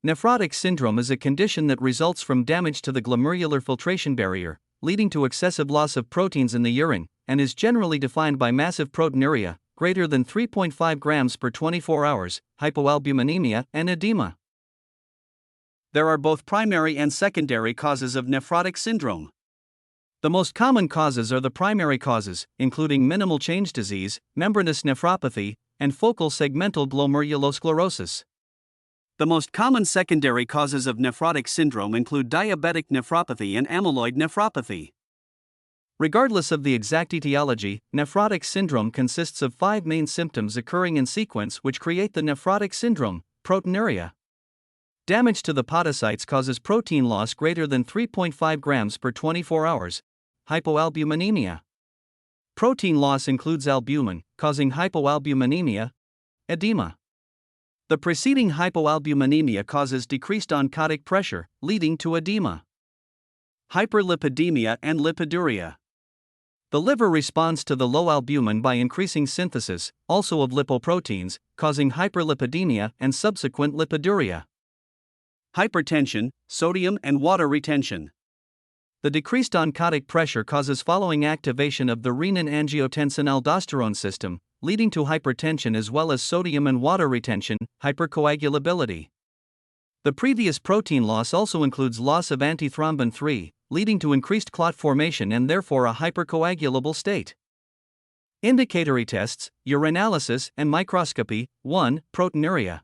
Nephrotic syndrome is a condition that results from damage to the glomerular filtration barrier, leading to excessive loss of proteins in the urine, and is generally defined by massive proteinuria, greater than 3.5 grams per 24 hours, hypoalbuminemia, and edema. There are both primary and secondary causes of nephrotic syndrome. The most common causes are the primary causes, including minimal change disease, membranous nephropathy, and focal segmental glomerulosclerosis. The most common secondary causes of nephrotic syndrome include diabetic nephropathy and amyloid nephropathy. Regardless of the exact etiology, nephrotic syndrome consists of 5 main symptoms occurring in sequence which create the nephrotic syndrome: proteinuria. Damage to the podocytes causes protein loss greater than 3.5 grams per 24 hours, hypoalbuminemia. Protein loss includes albumin, causing hypoalbuminemia, edema. The preceding hypoalbuminemia causes decreased oncotic pressure, leading to edema. Hyperlipidemia and lipiduria. The liver responds to the low albumin by increasing synthesis, also of lipoproteins, causing hyperlipidemia and subsequent lipiduria. Hypertension, sodium and water retention. The decreased oncotic pressure causes following activation of the renin-angiotensin-aldosterone system, leading to hypertension as well as sodium and water retention, hypercoagulability. The previous protein loss also includes loss of antithrombin 3, leading to increased clot formation and therefore a hypercoagulable state. Indicatory tests, urinalysis and microscopy. 1. Proteinuria.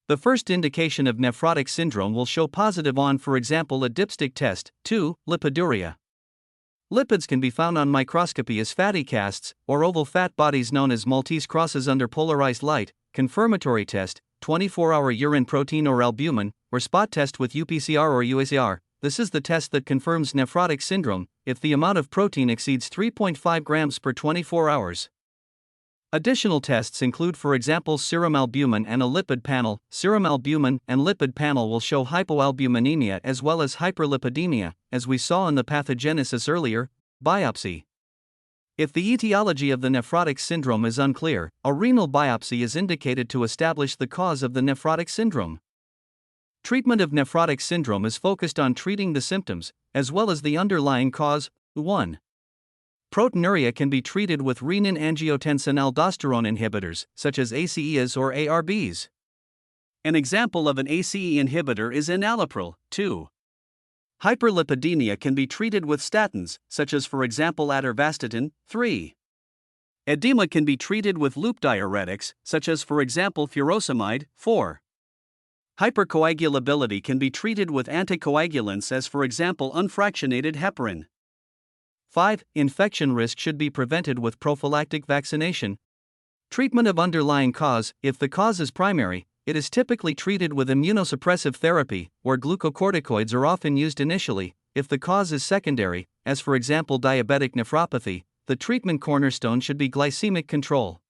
The first indication of nephrotic syndrome will show positive on, for example, a dipstick test. 2. Lipiduria. Lipids can be found on microscopy as fatty casts, or oval fat bodies known as Maltese crosses under polarized light. Confirmatory test, 24-hour urine protein or albumin, or spot test with UPCR or UACR. This is the test that confirms nephrotic syndrome if the amount of protein exceeds 3.5 grams per 24 hours. Additional tests include, for example, serum albumin and a lipid panel. Serum albumin and lipid panel will show hypoalbuminemia as well as hyperlipidemia, as we saw in the pathogenesis earlier. Biopsy. If the etiology of the nephrotic syndrome is unclear, a renal biopsy is indicated to establish the cause of the nephrotic syndrome. Treatment of nephrotic syndrome is focused on treating the symptoms, as well as the underlying cause. 1. Proteinuria can be treated with renin-angiotensin-aldosterone inhibitors, such as ACEs or ARBs. An example of an ACE inhibitor is enalapril. 2. Hyperlipidemia can be treated with statins, such as, for example, atorvastatin. 3. Edema can be treated with loop diuretics, such as, for example, furosemide. 4. Hypercoagulability can be treated with anticoagulants, as, for example, unfractionated heparin. 5. Infection risk should be prevented with prophylactic vaccination. Treatment of underlying cause. If the cause is primary, it is typically treated with immunosuppressive therapy, where glucocorticoids are often used initially. If the cause is secondary, as for example diabetic nephropathy, the treatment cornerstone should be glycemic control.